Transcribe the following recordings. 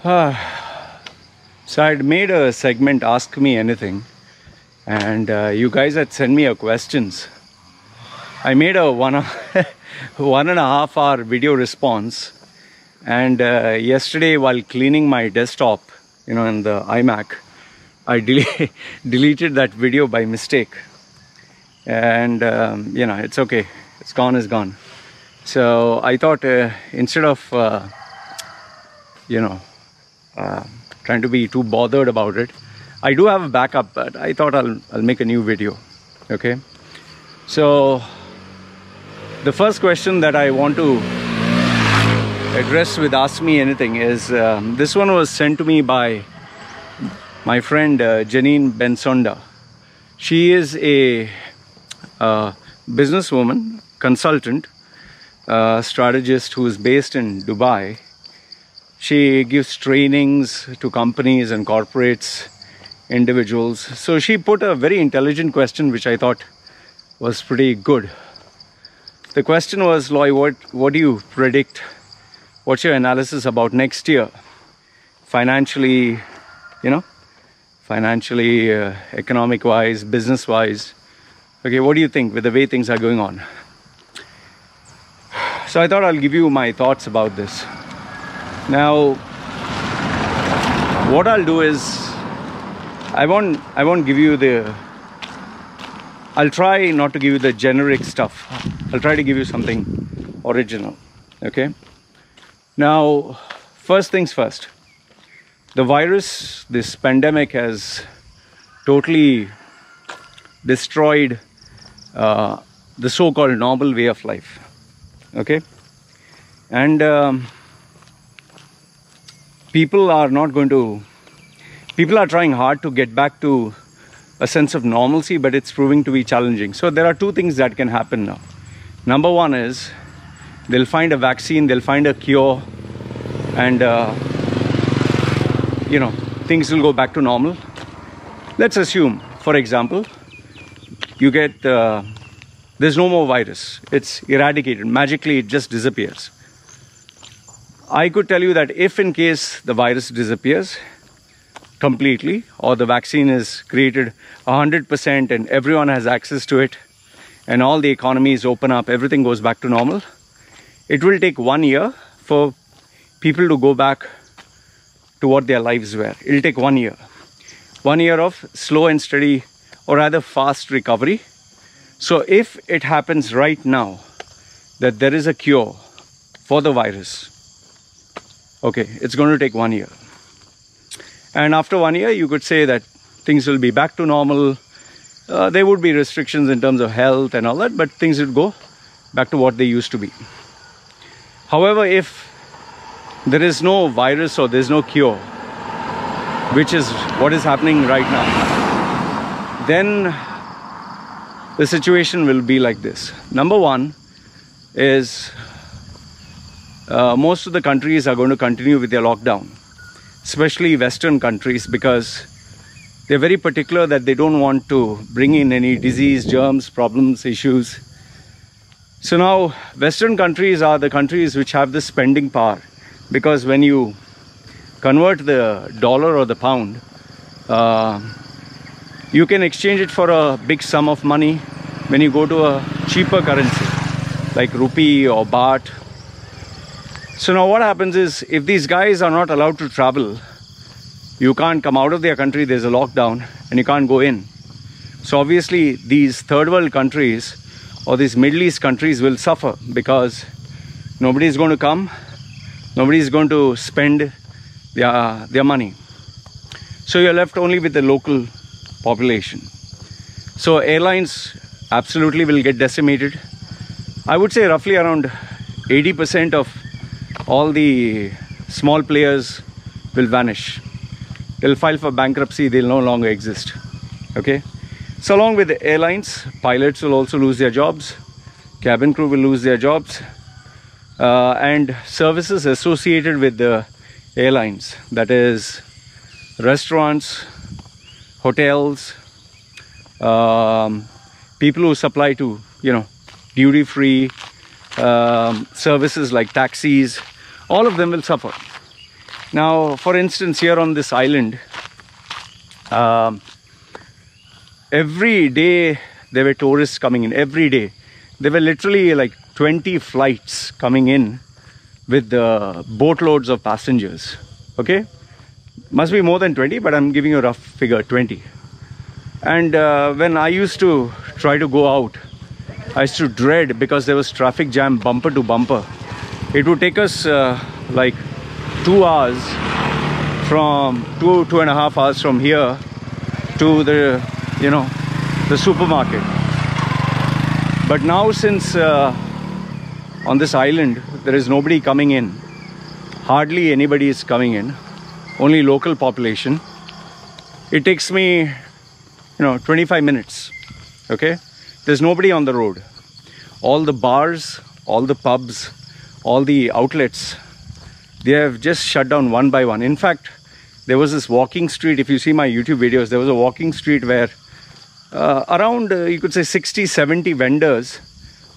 So I'd made a segment, Ask Me Anything, and you guys had sent me your questions. I made a 1.5 hour video response, and yesterday while cleaning my desktop, in the iMac, I deleted that video by mistake. And it's okay, it's gone. So I thought instead of trying to be too bothered about it, I do have a backup, but I thought I'll make a new video. Okay, so the first question that I want to address with Ask Me Anything is this one was sent to me by my friend Janine Bensonda. She is a businesswoman, consultant, strategist who is based in Dubai. She gives trainings to companies and corporates, individuals. So she put a very intelligent question which I thought was pretty good. The question was, Loy, what do you predict? What's your analysis about next year? Financially, economic-wise, business-wise. Okay, what do you think with the way things are going on? So I thought I'll give you my thoughts about this. Now, what I'll do is, I won't give you I'll try not to give you the generic stuff. I'll try to give you something original, okay? Now, first things first. The virus, this pandemic has totally destroyed the so-called normal way of life, okay? And people are trying hard to get back to a sense of normalcy, but it's proving to be challenging. So there are two things that can happen now. Number one is they'll find a vaccine, they'll find a cure, and things will go back to normal. Let's assume, for example, you get there's no more virus, it's eradicated, magically it just disappears. I could tell you that if in case the virus disappears completely, or the vaccine is created 100% and everyone has access to it, and all the economies open up, everything goes back to normal, it will take 1 year for people to go back to what their lives were. It'll take 1 year. 1 year of slow and steady, or rather fast recovery. So if it happens right now that there is a cure for the virus, okay, it's going to take 1 year. And after 1 year, you could say that things will be back to normal. There would be restrictions in terms of health and all that, but things would go back to what they used to be. However, if there is no virus or there's no cure, which is what is happening right now, then the situation will be like this. Number one is most of the countries are going to continue with their lockdown, especially Western countries, because they're very particular that they don't want to bring in any disease, germs, problems, issues. So now Western countries are the countries which have the spending power, because when you convert the dollar or the pound, you can exchange it for a big sum of money when you go to a cheaper currency like rupee or baht. So now what happens is, if these guys are not allowed to travel, you can't come out of their country, there's a lockdown, and you can't go in. So obviously these third world countries or these Middle East countries will suffer, because nobody is going to come, nobody is going to spend their money. So you're left only with the local population. So airlines absolutely will get decimated. I would say roughly around 80% of all the small players will vanish. They'll file for bankruptcy, they'll no longer exist. Okay? So along with the airlines, pilots will also lose their jobs, cabin crew will lose their jobs, and services associated with the airlines, that is restaurants, hotels, people who supply to duty-free services like taxis, all of them will suffer. Now, for instance, here on this island, every day there were tourists coming in. Every day there were literally like 20 flights coming in with boatloads of passengers. Okay, must be more than 20, but I'm giving you a rough figure, 20. And when I used to try to go out, I used to dread, because there was traffic jam bumper to bumper. It would take us like 2 hours, from 2.5 hours from here to the the supermarket. But now, since on this island there is nobody coming in, hardly anybody is coming in, only local population, it takes me 25 minutes. Okay, there's nobody on the road. All the bars, all the pubs, all the outlets, they have just shut down one by one. In fact, there was this walking street. If you see my YouTube videos, there was a walking street where around you could say 60-70 vendors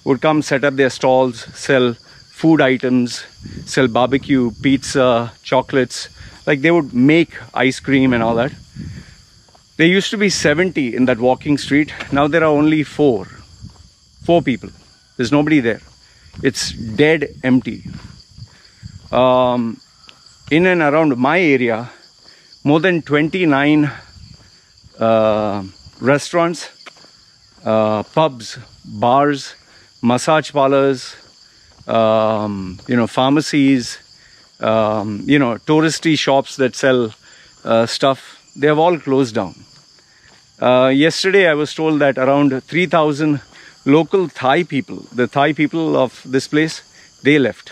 would come, set up their stalls, sell food items, sell barbecue, pizza, chocolates. Like, they would make ice cream and all that. There used to be 70 in that walking street. Now there are only four people. There's nobody there. It's dead empty. In and around my area, more than 29 restaurants, pubs, bars, massage parlors, pharmacies, touristy shops that sell stuff, they have all closed down. Yesterday I was told that around 3,000 local Thai people, the Thai people of this place, they left.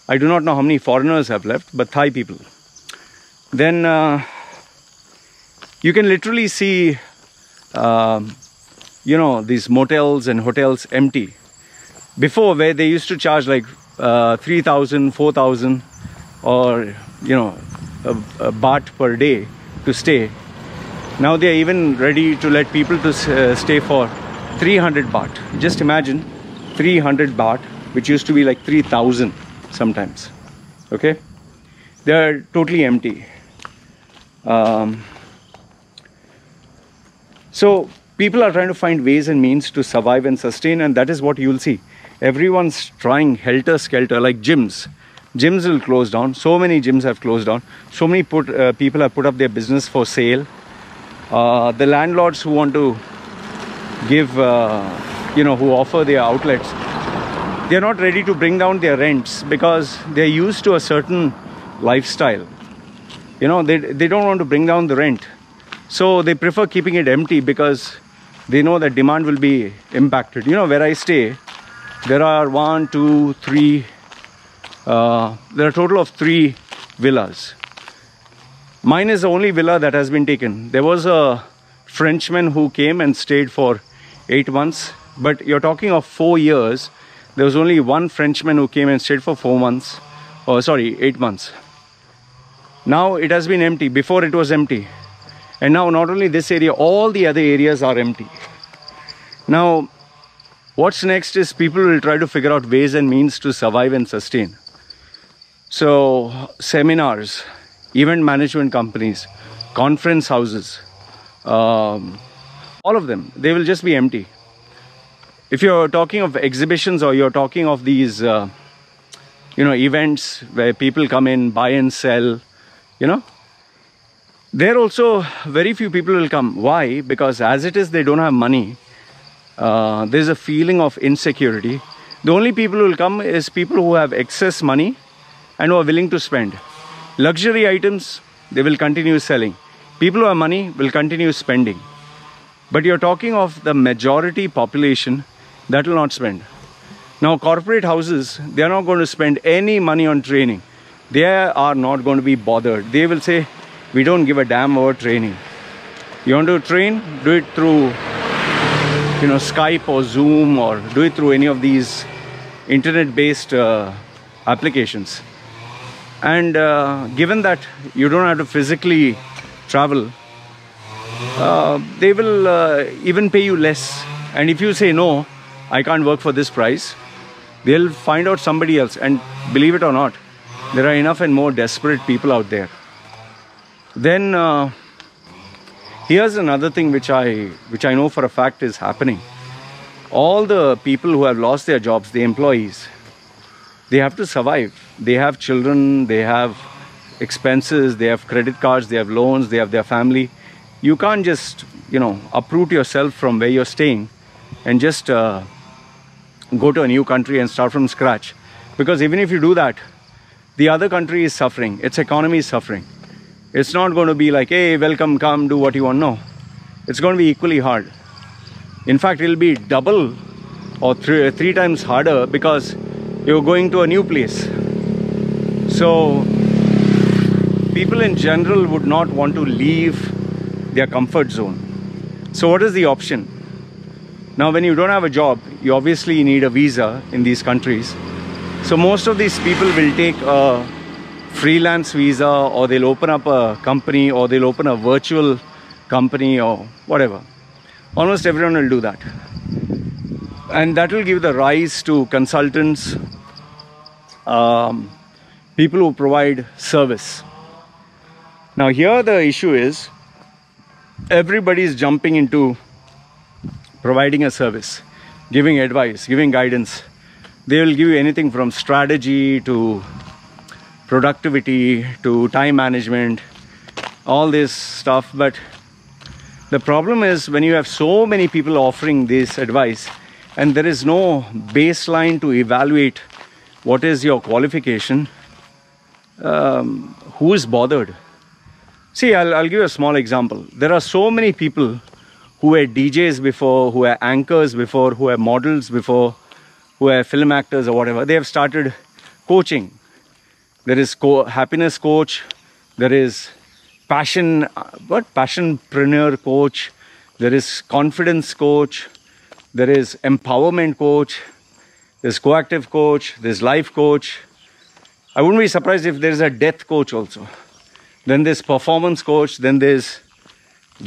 I do not know how many foreigners have left, but Thai people. Then you can literally see these motels and hotels empty. Before, where they used to charge like 3,000, 4,000 or a baht per day to stay. Now they are even ready to let people to stay for 300 baht. Just imagine 300 baht, which used to be like 3,000 sometimes. Okay, they are totally empty. So people are trying to find ways and means to survive and sustain, and that is what you'll see. Everyone's trying helter-skelter, like gyms. Gyms will close down. So many gyms have closed down. So many people have put up their business for sale. The landlords who want to give, who offer their outlets, they're not ready to bring down their rents because they're used to a certain lifestyle. They don't want to bring down the rent. So they prefer keeping it empty because they know that demand will be impacted. Where I stay, there are 1, 2, 3, there are a total of 3 villas. Mine is the only villa that has been taken. There was a Frenchman who came and stayed for 8 months. But you're talking of 4 years. There was only one Frenchman who came and stayed for 8 months. Now it has been empty. Before it was empty. And now not only this area, all the other areas are empty. Now, what's next is people will try to figure out ways and means to survive and sustain. So, seminars, event management companies, conference houses, all of them, they will just be empty. If you're talking of exhibitions or you're talking of these, events where people come in, buy and sell, there also very few people will come. Why? Because as it is, they don't have money. There's a feeling of insecurity. The only people who will come is people who have excess money and who are willing to spend. Luxury items, they will continue selling. People who have money will continue spending. But you're talking of the majority population that will not spend. Now, corporate houses, they are not going to spend any money on training. They are not going to be bothered. They will say, we don't give a damn about training. You want to train? Do it through Skype or Zoom, or do it through any of these internet-based applications. And given that you don't have to physically travel, they will even pay you less. And if you say, no, I can't work for this price, they'll find out somebody else. And believe it or not, There are enough and more desperate people out there. Then here's another thing which I know for a fact is happening. All the people who have lost their jobs, the employees, they have to survive. They have children, they have expenses, they have credit cards, they have loans, they have their family. You can't just, uproot yourself from where you're staying and just go to a new country and start from scratch. Because even if you do that, the other country is suffering, its economy is suffering. It's not going to be like, hey, welcome, come, do what you want. No, it's going to be equally hard. In fact, it'll be double or three times harder because you're going to a new place. So people in general would not want to leave their comfort zone. So what is the option? Now, when you don't have a job, you obviously need a visa in these countries. So most of these people will take a freelance visa, or they'll open up a company, or they'll open a virtual company or whatever. Almost everyone will do that. And that will give the rise to consultants, people who provide service. Now here the issue is, everybody is jumping into providing a service, giving advice, giving guidance. They will give you anything from strategy to productivity to time management, all this stuff. But the problem is, when you have so many people offering this advice and there is no baseline to evaluate what is your qualification, who is bothered? See, I'll give you a small example. There are so many people who were DJs before, who were anchors before, who were models before, who were film actors or whatever. They have started coaching. There is happiness coach, there is passionpreneur coach, there is confidence coach, there is empowerment coach, there's coactive coach, there's life coach. I wouldn't be surprised if there's a death coach also. Then there's performance coach, then there's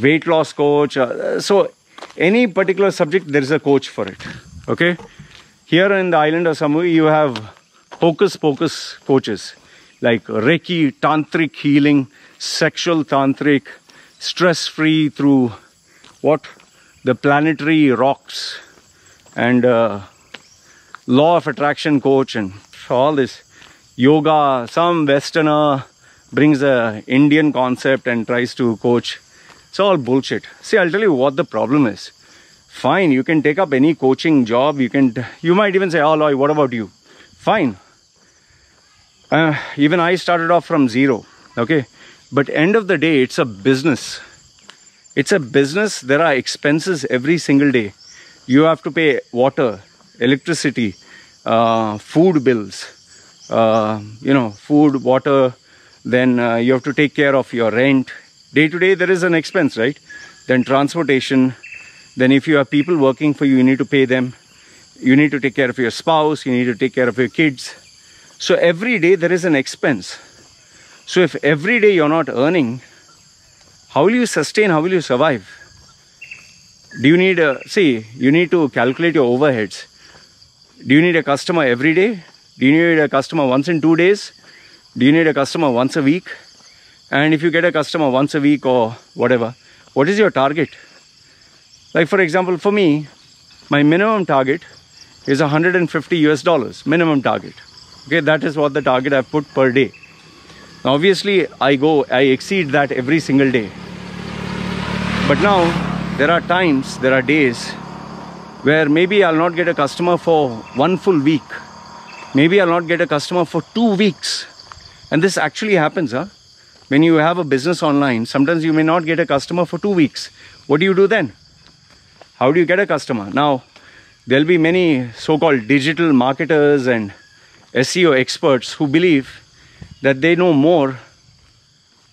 weight loss coach. So any particular subject, there is a coach for it. Okay. Here in the island of Samui, you have hocus pocus coaches like Reiki, tantric healing, sexual tantric, stress-free through the planetary rocks, and law of attraction coach, and all this yoga. Some Westerner brings a Indian concept and tries to coach. It's all bullshit. See, I'll tell you what the problem is. Fine, you can take up any coaching job. You might even say, oh, Loy, what about you? Fine. Even I started off from zero. Okay. But end of the day, it's a business. It's a business. There are expenses every single day. You have to pay water, electricity, food bills, food, water. Then you have to take care of your rent. Day to day, there is an expense, right? Then transportation. Then if you have people working for you, you need to pay them. You need to take care of your spouse. You need to take care of your kids. So every day there is an expense. So if every day you're not earning, how will you sustain? How will you survive? Do you need you need to calculate your overheads. Do you need a customer every day? Do you need a customer once in 2 days? Do you need a customer once a week? And if you get a customer once a week or whatever, what is your target? Like for example, for me, my minimum target is $150 minimum target. Okay, that is what the target I've put per day. Now, obviously, I exceed that every single day. But now, there are times, there are days where maybe I'll not get a customer for 1 full week. Maybe I'll not get a customer for 2 weeks. And this actually happens, huh? When you have a business online, sometimes you may not get a customer for 2 weeks. What do you do then? How do you get a customer? Now, there'll be many so-called digital marketers and SEO experts who believe that they know more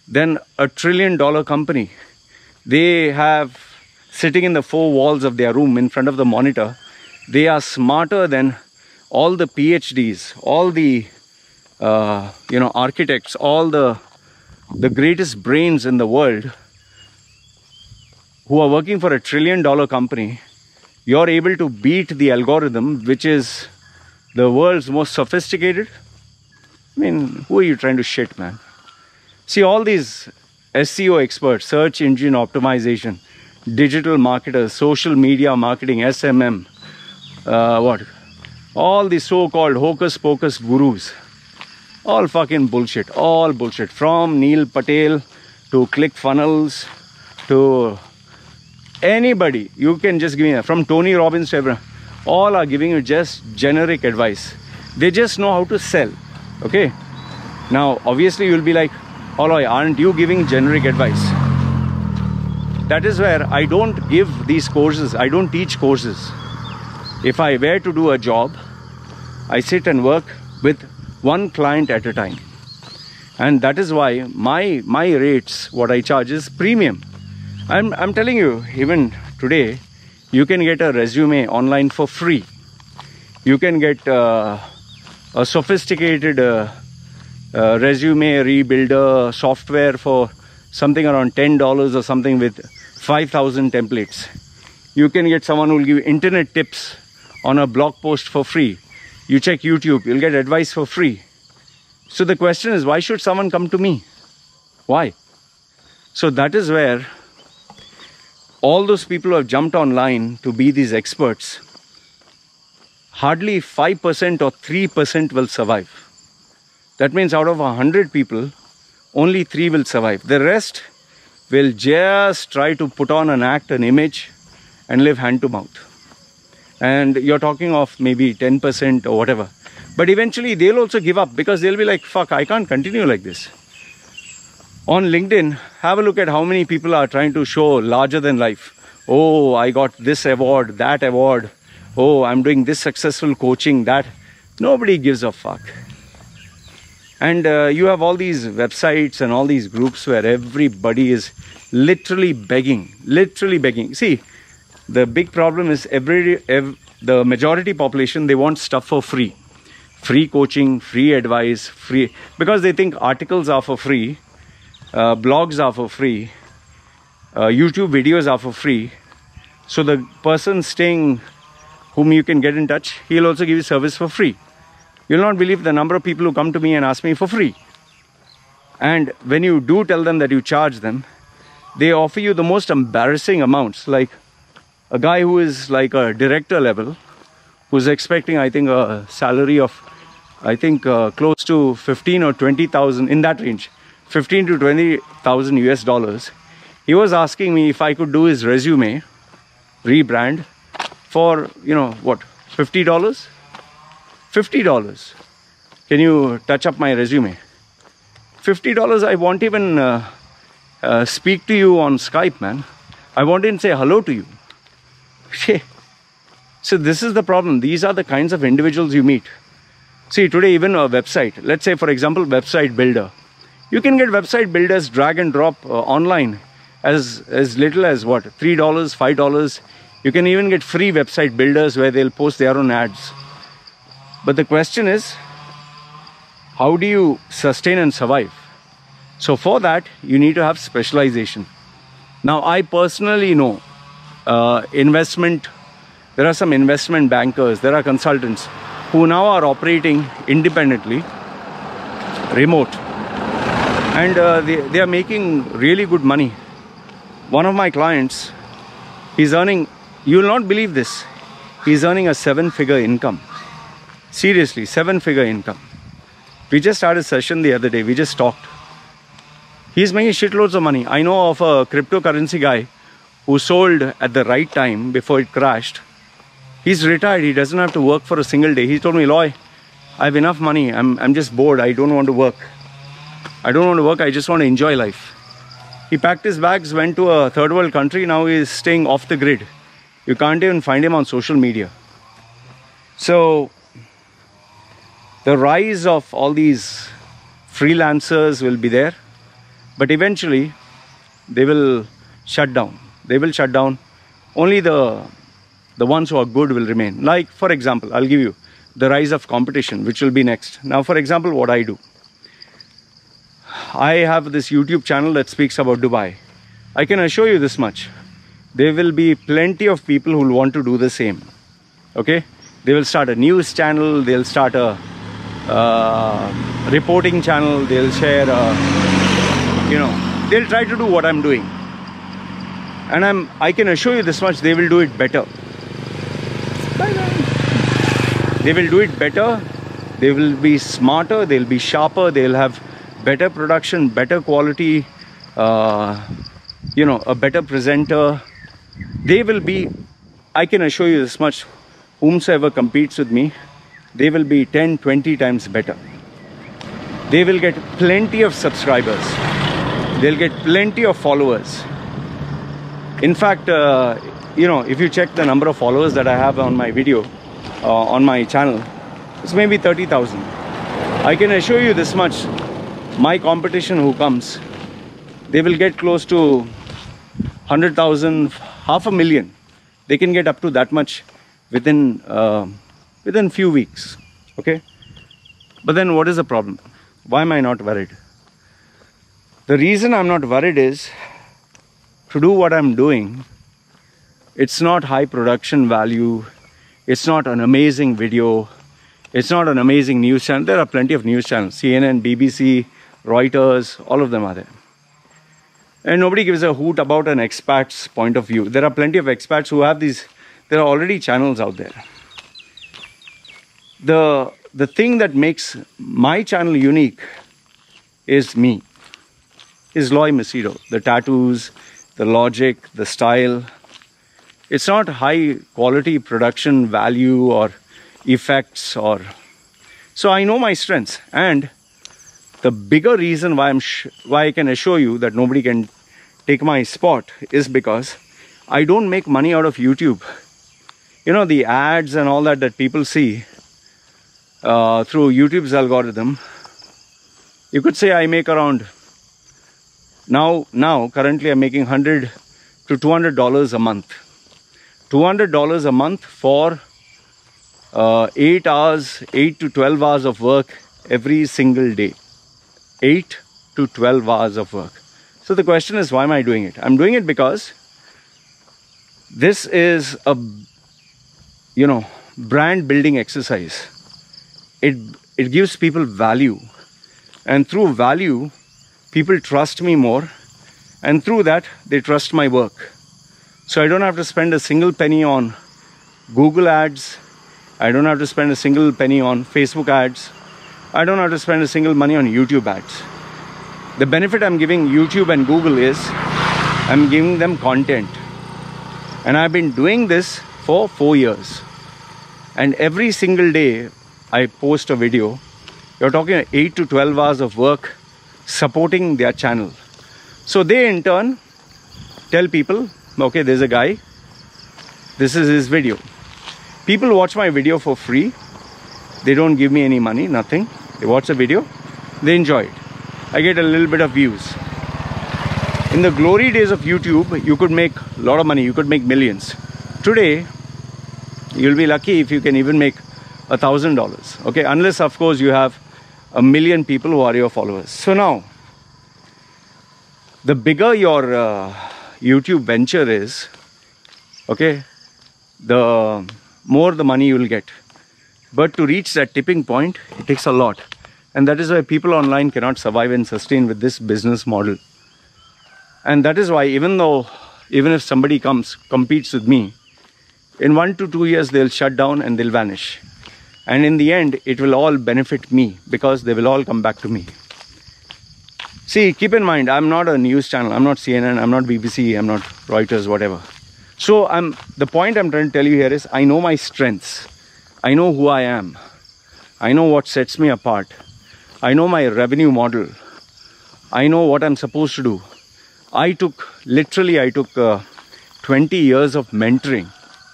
than a $1 trillion company. They have, sitting in the 4 walls of their room in front of the monitor, they are smarter than all the PhDs, all the architects, all the greatest brains in the world who are working for a $1 trillion company. You're able to beat the algorithm, which is the world's most sophisticated. I mean, who are you trying to shit, man? See, all these SEO experts, search engine optimization, digital marketers, social media marketing, SMM, all these so-called hocus pocus gurus, all fucking bullshit, all bullshit. From Neil Patel to ClickFunnels to anybody, you can just give me, from Tony Robbins to everyone, all are giving you just generic advice. They just know how to sell. Okay, now obviously you'll be like, Aloy, aren't you giving generic advice? That is where I don't give these courses. I don't teach courses. If I were to do a job, I sit and work with one client at a time. And that is why my rates, what I charge is premium. I'm telling you, even today, you can get a resume online for free. You can get a sophisticated resume rebuilder software for something around $10 or something with 5,000 templates. You can get someone who will give you internet tips on a blog post for free. You check YouTube, you'll get advice for free. So the question is, why should someone come to me? Why? So that is where all those people who have jumped online to be these experts, hardly 5% or 3% will survive. That means out of 100 people, only 3 will survive. The rest will just try to put on an act, an image, and live hand to mouth. And you're talking of maybe 10% or whatever. But eventually they'll also give up, because they'll be like, fuck, I can't continue like this. On LinkedIn, have a look at how many people are trying to show larger than life. Oh, I got this award, that award. Oh, I'm doing this successful coaching, that. Nobody gives a fuck. And you have all these websites and all these groups where everybody is literally begging. See, the big problem is the majority population, they want stuff for free. Free coaching, free advice, free. Because they think articles are for free, blogs are for free, YouTube videos are for free. So the person staying, whom you can get in touch, he'll also give you service for free. You'll not believe the number of people who come to me and ask me for free. And when you do tell them that you charge them, they offer you the most embarrassing amounts. Like a guy who is like a director level, who's expecting, I think, a salary of, I think, close to 15 or 20,000, in that range, 15 to 20,000 US dollars. He was asking me if I could do his resume, rebrand, for, you know, what, $50? $50. Can you touch up my resume? $50, I won't even speak to you on Skype, man. I won't even say hello to you. So this is the problem. These are the kinds of individuals you meet. See, today even a website, let's say for example, website builder. You can get website builders drag and drop online as little as what, $3, $5. You can even get free website builders where they'll post their own ads. But the question is, how do you sustain and survive? So for that, you need to have specialization. Now, I personally know there are some investment bankers, there are consultants who now are operating independently, remote. And they are making really good money. One of my clients, he's earning, you will not believe this, he's earning a 7-figure income. Seriously, 7-figure income. We just had a session the other day. We just talked. He's making shitloads of money. I know of a cryptocurrency guy who sold at the right time before it crashed. He's retired. He doesn't have to work for a single day. He told me, Loy, I have enough money. I'm just bored. I don't want to work. I just want to enjoy life. He packed his bags, went to a third world country. Now he's staying off the grid. You can't even find him on social media. So the rise of all these freelancers will be there, but eventually they will shut down. They will shut down. Only the ones who are good will remain. Like, for example, I'll give you the rise of competition, which will be next. Now, for example, what I do. I have this YouTube channel that speaks about Dubai. I can assure you this much. There will be plenty of people who will want to do the same. Okay? They will start a news channel. They'll start a reporting channel, they'll share, they'll try to do what I'm doing. And I can assure you this much, they will do it better. They will do it better. They will be smarter, they'll be sharper, they'll have better production, better quality, a better presenter. They will be, I can assure you this much, whomsoever competes with me, they will be 10, 20 times better. They will get plenty of subscribers. They'll get plenty of followers. In fact, if you check the number of followers that I have on my video, on my channel, it's maybe 30,000. I can assure you this much, my competition who comes, they will get close to 100,000, 500,000. They can get up to that much within few weeks. Okay? But then what is the problem? Why am I not worried? The reason I'm not worried is, to do what I'm doing, it's not high production value, it's not an amazing video, it's not an amazing news channel. There are plenty of news channels, CNN, BBC, Reuters, all of them are there. And nobody gives a hoot about an expat's point of view. There are plenty of expats who have these, there are already channels out there. The thing that makes my channel unique is me, is Loy Macedo. The tattoos, the logic, the style. It's not high quality production value or effects or... So I know my strengths, and the bigger reason why I can assure you that nobody can take my spot is because I don't make money out of YouTube. The ads and all that people see through YouTube's algorithm, you could say I make around, now currently I'm making $100 to $200 a month. $200 a month for 8 to 12 hours of work every single day. 8 to 12 hours of work. So the question is, why am I doing it? I'm doing it because this is a brand building exercise. It gives people value, and through value people trust me more, and through that they trust my work. So I don't have to spend a single penny on Google ads. I don't have to spend a single penny on Facebook ads. I don't have to spend a single money on YouTube ads. The benefit I'm giving YouTube and Google is I'm giving them content. And I've been doing this for 4 years. And every single day I post a video. You're talking 8 to 12 hours of work supporting their channel. So they in turn tell people, okay, there's a guy, this is his video. People watch my video for free. They don't give me any money, nothing. They watch the video, they enjoy it. I get a little bit of views. In the glory days of YouTube, you could make a lot of money, you could make millions. Today, you'll be lucky if you can even make $1,000, okay? Unless, of course, you have 1 million people who are your followers. So now, the bigger your YouTube venture is, okay, the more the money you will get. But to reach that tipping point, it takes a lot. And that is why people online cannot survive and sustain with this business model. And that is why even if somebody competes with me, in 1 to 2 years they'll shut down and they'll vanish. And in the end, it will all benefit me because they will all come back to me. See, keep in mind, I'm not a news channel. I'm not CNN, I'm not BBC, I'm not Reuters, whatever. So the point I'm trying to tell you here is, I know my strengths. I know who I am. I know what sets me apart. I know my revenue model. I know what I'm supposed to do. I took 20 years of mentoring.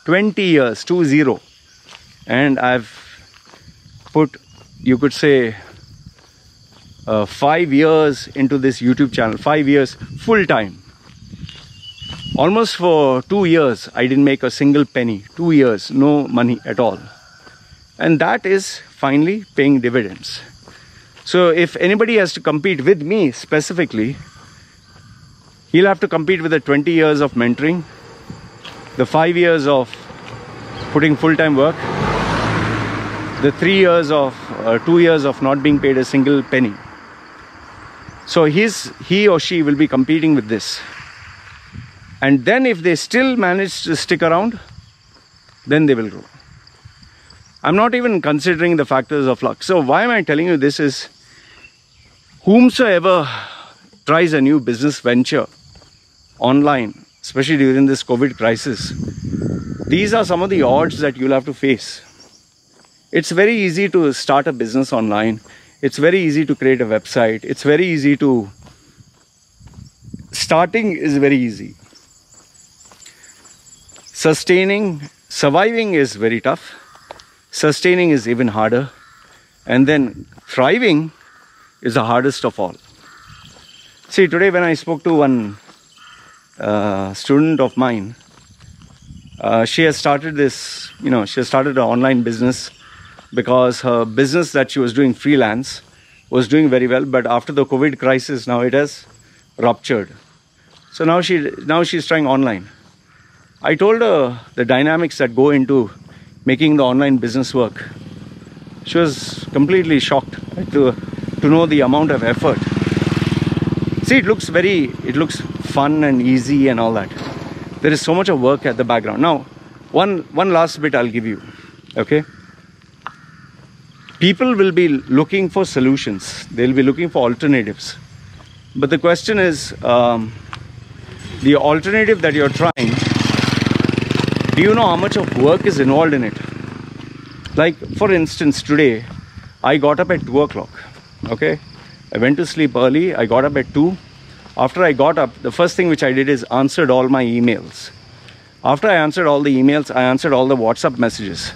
20 years, 20. And I've put, you could say, 5 years into this YouTube channel. 5 years full time. Almost for 2 years, I didn't make a single penny. 2 years, no money at all. And that is finally paying dividends. So if anybody has to compete with me specifically, he'll have to compete with the 20 years of mentoring, the 5 years of putting full-time work, the 2 years of not being paid a single penny. So he or she will be competing with this. And then if they still manage to stick around, then they will grow. I'm not even considering the factors of luck. So why am I telling you this is, whomsoever tries a new business venture online, especially during this COVID crisis, these are some of the odds that you'll have to face. It's very easy to start a business online. It's very easy to create a website. It's very easy to... Starting is very easy. Surviving is very tough. Sustaining is even harder. And then thriving is the hardest of all. See, today when I spoke to one student of mine, she has started this, she has started an online business because her business that she was doing freelance was doing very well, but after the COVID crisis, now it has ruptured. So now she's trying online. I told her the dynamics that go into making the online business work. She was completely shocked to know the amount of effort. See, it looks fun and easy and all that. There is so much of work at the background. Now, one last bit I'll give you, okay? People will be looking for solutions. They'll be looking for alternatives. But the question is, the alternative that you're trying, do you know how much of work is involved in it? Like, for instance, today, I got up at 2 o'clock, okay? I went to sleep early, I got up at 2. After I got up, the first thing which I did is answered all my emails. After I answered all the emails, I answered all the WhatsApp messages.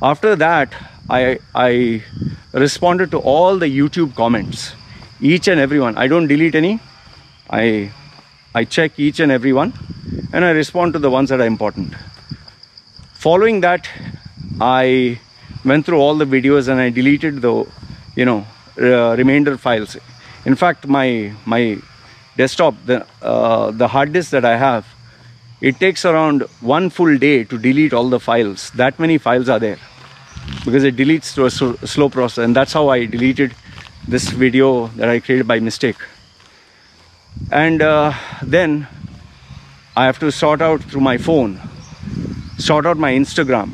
After that, I responded to all the YouTube comments, each and every one. I don't delete any. I check each and every one, and I respond to the ones that are important. Following that, I went through all the videos and I deleted the, remainder files. In fact, my desktop, the hard disk that I have, it takes around 1 full day to delete all the files. That many files are there because it deletes through a slow process, and that's how I deleted this video that I created by mistake. And then I have to sort out through my phone, sort out my Instagram.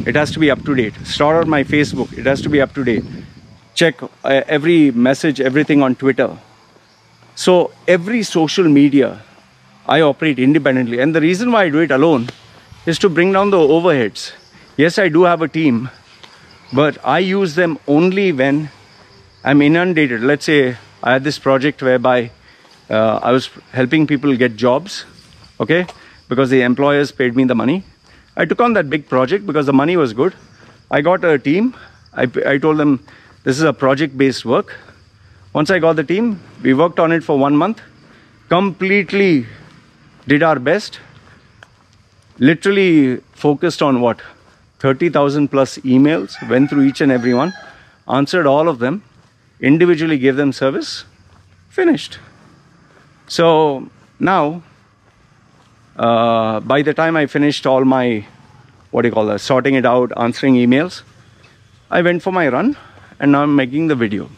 It has to be up to date. Sort out my Facebook. It has to be up to date. Check every message, everything on Twitter. So every social media, I operate independently. And the reason why I do it alone is to bring down the overheads. Yes, I do have a team, but I use them only when I'm inundated. Let's say I had this project whereby I was helping people get jobs, okay, because the employers paid me the money. I took on that big project because the money was good. I got a team. I told them this is a project-based work. Once I got the team, we worked on it for 1 month, completely did our best, literally focused on 30,000 plus emails, went through each and every one, answered all of them, individually gave them service, finished. So now, by the time I finished all my, sorting it out, answering emails, I went for my run, and now I'm making the video.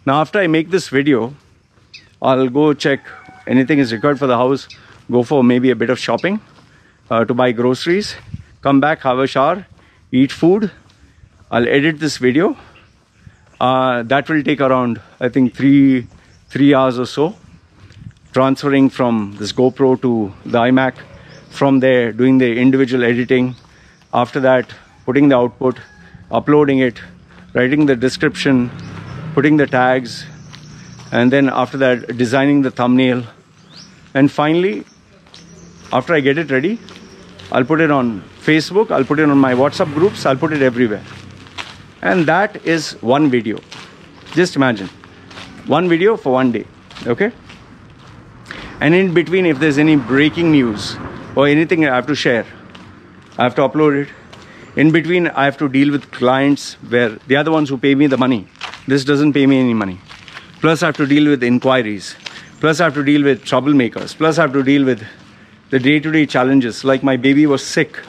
Now after I make this video, I'll go check anything is required for the house, go for maybe a bit of shopping, to buy groceries, come back, have a shower, eat food. I'll edit this video. That will take around, I think, 3 hours or so. Transferring from this GoPro to the iMac, from there doing the individual editing, after that putting the output, uploading it, writing the description, putting the tags, and then after that designing the thumbnail, and finally after I get it ready, I'll put it on Facebook, I'll put it on my WhatsApp groups, I'll put it everywhere. And that is one video. Just imagine, one video for 1 day, okay? And in between, if there's any breaking news or anything I have to share, I have to upload it. In between, I have to deal with clients where they are the ones who pay me the money. This doesn't pay me any money. Plus, I have to deal with inquiries. Plus, I have to deal with troublemakers. Plus, I have to deal with the day-to-day challenges. Like my baby was sick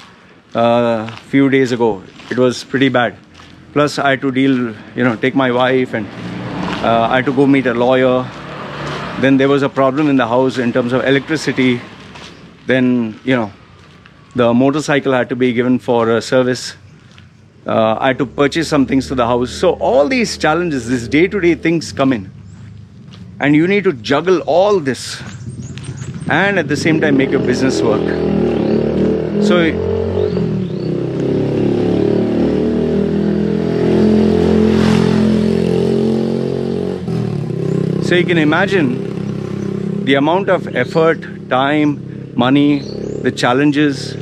a few days ago. It was pretty bad. Plus I had to deal, take my wife, and I had to go meet a lawyer. Then there was a problem in the house in terms of electricity. Then, the motorcycle had to be given for service. I had to purchase some things to the house. So all these challenges, these day-to-day things come in. And you need to juggle all this and at the same time make your business work. So you can imagine the amount of effort, time, money, the challenges.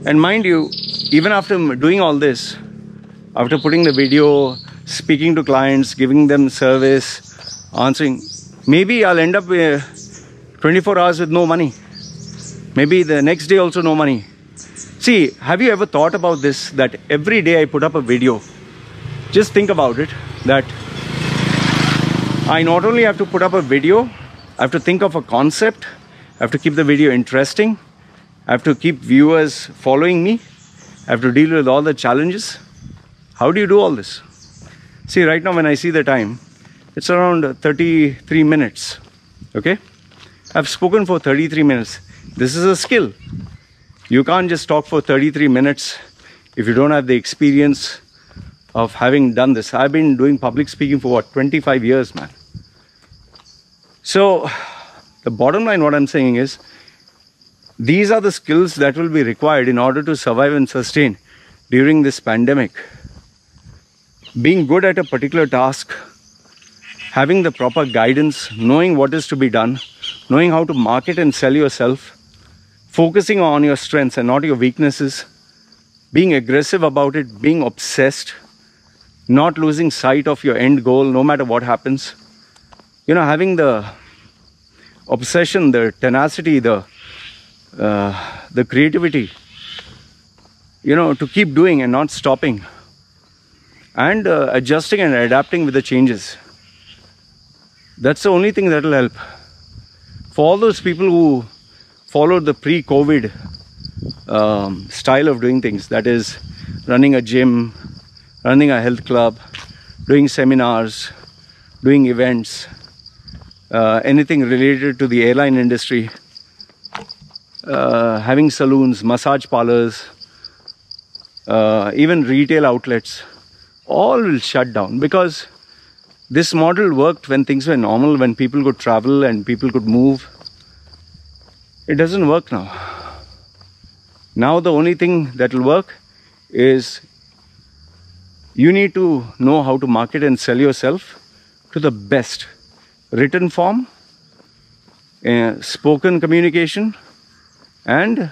And mind you, even after doing all this, after putting the video, speaking to clients, giving them service, answering, maybe I'll end up 24 hours with no money. Maybe the next day also no money. See, have you ever thought about this, that every day I put up a video? Just think about it, that I not only have to put up a video, I have to think of a concept, I have to keep the video interesting, I have to keep viewers following me, I have to deal with all the challenges. How do you do all this? See, right now when I see the time, it's around 33 minutes, okay? I've spoken for 33 minutes. This is a skill. You can't just talk for 33 minutes if you don't have the experience of having done this. I've been doing public speaking for 25 years, man. So the bottom line, what I'm saying is, these are the skills that will be required in order to survive and sustain during this pandemic. Being good at a particular task, having the proper guidance, knowing what is to be done, knowing how to market and sell yourself, focusing on your strengths and not your weaknesses, being aggressive about it, being obsessed, not losing sight of your end goal no matter what happens. Having the obsession, the tenacity, the creativity, to keep doing and not stopping, and adjusting and adapting with the changes. That's the only thing that will help. For all those people who followed the pre-COVID style of doing things, that is running a gym, running a health club, doing seminars, doing events, anything related to the airline industry, having saloons, massage parlors, even retail outlets, all will shut down, because this model worked when things were normal, when people could travel and people could move. It doesn't work now. Now the only thing that will work is you need to know how to market and sell yourself to the best. Written form, spoken communication, and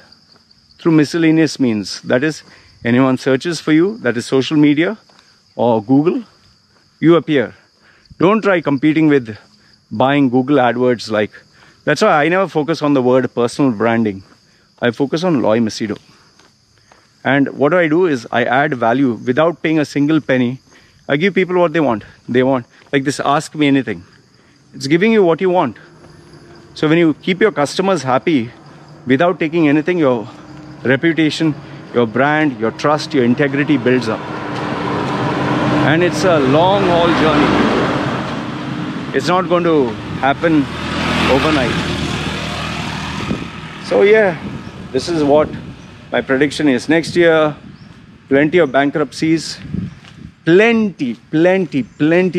through miscellaneous means. That is, anyone searches for you, that is social media or Google, you appear. Don't try competing with buying Google AdWords like. That's why I never focus on the word personal branding. I focus on Loy Macedo. And what I do is I add value without paying a single penny. I give people what they want. They want, like this, ask me anything. It's giving you what you want. So when you keep your customers happy without taking anything, your reputation, your brand, your trust, your integrity builds up. And it's a long haul journey. It's not going to happen overnight. So yeah, this is what my prediction is. Next year, plenty of bankruptcies, plenty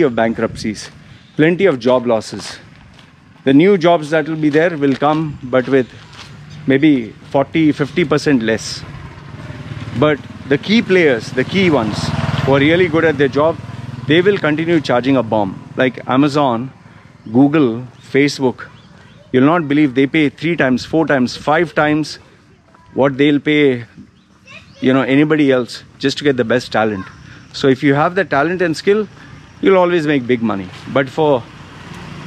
of bankruptcies, plenty of job losses. The new jobs that will be there will come, but with maybe 40-50% less. But the key players, the key ones who are really good at their job, they will continue charging a bomb. Like Amazon, Google, Facebook. You'll not believe they pay 3 times, 4 times, 5 times what they'll pay, anybody else just to get the best talent. So if you have the talent and skill, you'll always make big money. But for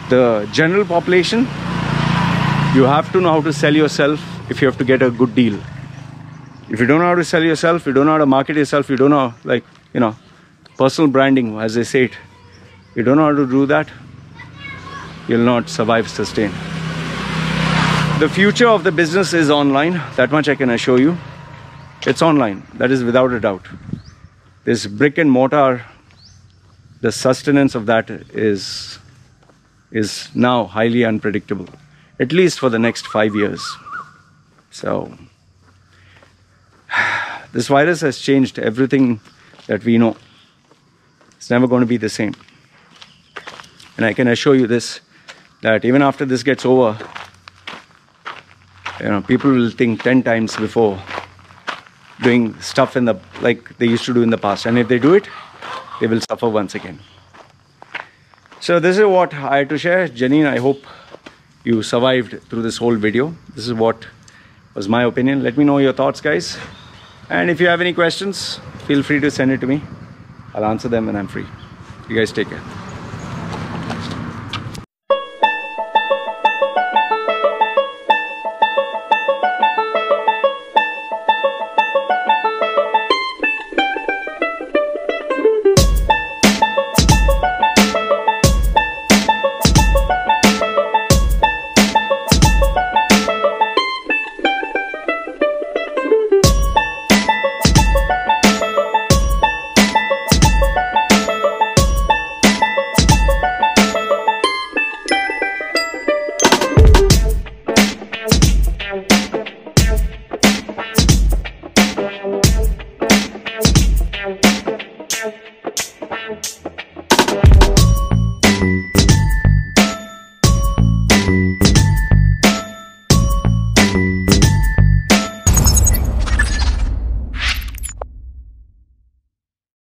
the general population, you have to know how to sell yourself if you have to get a good deal. If you don't know how to sell yourself, you don't know how to market yourself, you don't know, personal branding, as they say it, you don't know how to do that, you'll not survive, sustain. The future of the business is online. That much I can assure you. It's online. That is without a doubt. this brick and mortar, the sustenance of that is now highly unpredictable, at least for the next 5 years. So this virus has changed everything that we know. It's never going to be the same. And I can assure you this, that even after this gets over, people will think 10 times before doing stuff like they used to do in the past. And if they do it, they will suffer once again. So this is what I had to share. Janine, I hope you survived through this whole video. This is what was my opinion. Let me know your thoughts, guys. And if you have any questions, feel free to send it to me. I'll answer them when I'm free. You guys take care.